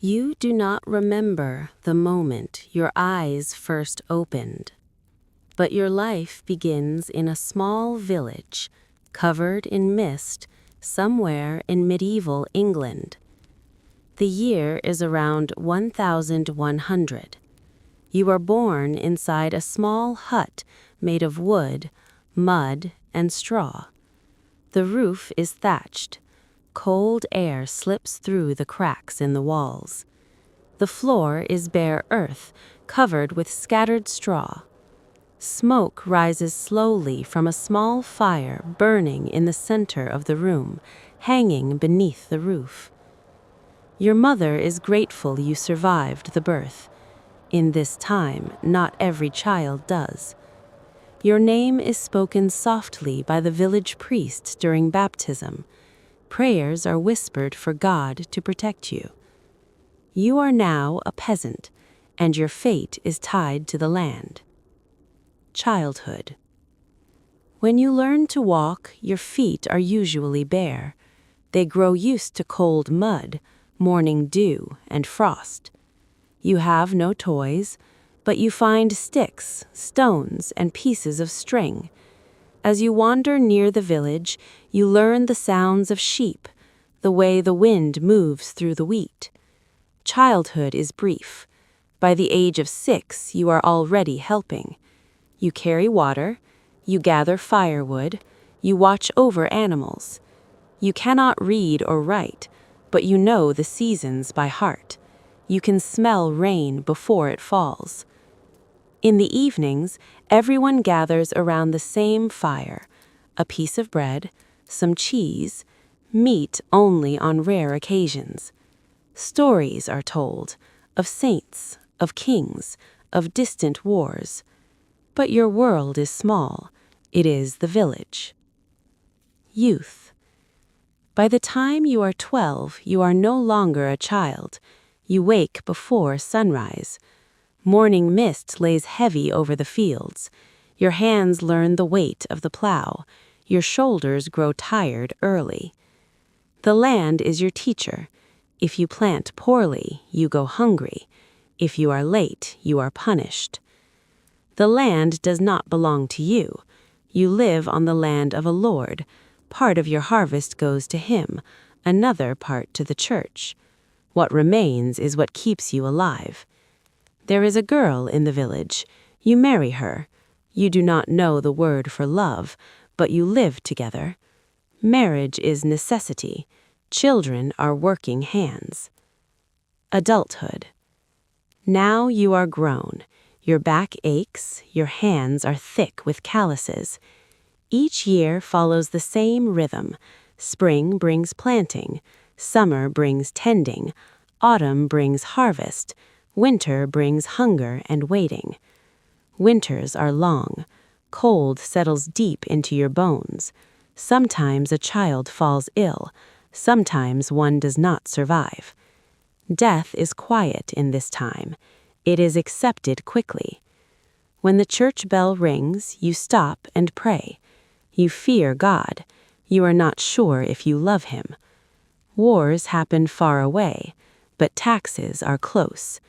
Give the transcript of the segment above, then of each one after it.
You do not remember the moment your eyes first opened, but your life begins in a small village covered in mist somewhere in medieval England. The year is around 1100. You are born inside a small hut made of wood, mud, and straw. The roof is thatched. Cold air slips through the cracks in the walls. The floor is bare earth, covered with scattered straw. Smoke rises slowly from a small fire burning in the center of the room, hanging beneath the roof. Your mother is grateful you survived the birth. In this time, not every child does. Your name is spoken softly by the village priest during baptism. Prayers are whispered for God to protect you. You are now a peasant, and your fate is tied to the land. Childhood. When you learn to walk, your feet are usually bare. They grow used to cold mud, morning dew, and frost. You have no toys, but you find sticks, stones, and pieces of string. As you wander near the village, you learn the sounds of sheep, the way the wind moves through the wheat. Childhood is brief. By the age of 6, you are already helping. You carry water, you gather firewood, you watch over animals. You cannot read or write, but you know the seasons by heart. You can smell rain before it falls. In the evenings, everyone gathers around the same fire, a piece of bread, some cheese, meat only on rare occasions. Stories are told, of saints, of kings, of distant wars. But your world is small. It is the village. Youth. By the time you are 12, you are no longer a child. You wake before sunrise. Morning mist lays heavy over the fields. Your hands learn the weight of the plow. Your shoulders grow tired early. The land is your teacher. If you plant poorly, you go hungry. If you are late, you are punished. The land does not belong to you. You live on the land of a lord. Part of your harvest goes to him, another part to the church. What remains is what keeps you alive. There is a girl in the village. You marry her. You do not know the word for love, but you live together. Marriage is necessity. Children are working hands. Adulthood. Now you are grown. Your back aches, your hands are thick with calluses. Each year follows the same rhythm. Spring brings planting, summer brings tending, autumn brings harvest, winter brings hunger and waiting. Winters are long. Cold settles deep into your bones. Sometimes a child falls ill. Sometimes one does not survive. Death is quiet in this time. It is accepted quickly. When the church bell rings, you stop and pray. You fear God. You are not sure if you love him. Wars happen far away, but taxes are close.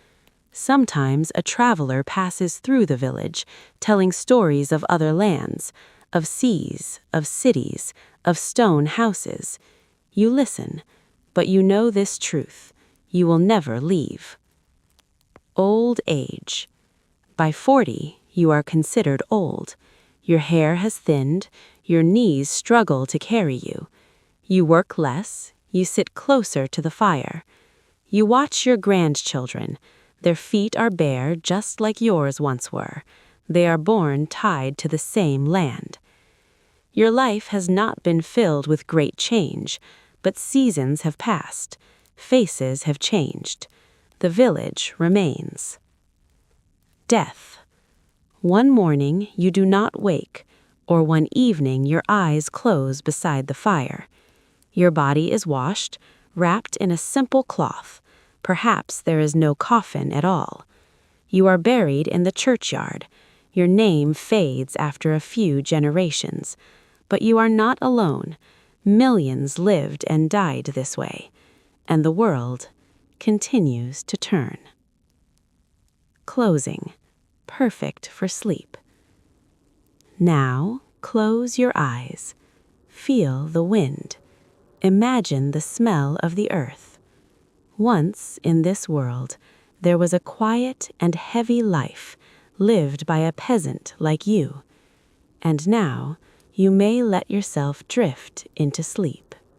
Sometimes a traveler passes through the village, telling stories of other lands, of seas, of cities, of stone houses. You listen, but you know this truth. You will never leave. Old age. By 40, you are considered old. Your hair has thinned, your knees struggle to carry you. You work less, you sit closer to the fire. You watch your grandchildren. Their feet are bare just like yours once were. They are born tied to the same land. Your life has not been filled with great change, but seasons have passed. Faces have changed. The village remains. Death. One morning you do not wake, or one evening your eyes close beside the fire. Your body is washed, wrapped in a simple cloth. Perhaps there is no coffin at all. You are buried in the churchyard. Your name fades after a few generations. But you are not alone. Millions lived and died this way. And the world continues to turn. Closing, perfect for sleep. Now, close your eyes. Feel the wind. Imagine the smell of the earth. Once, in this world, there was a quiet and heavy life lived by a peasant like you. And now, you may let yourself drift into sleep.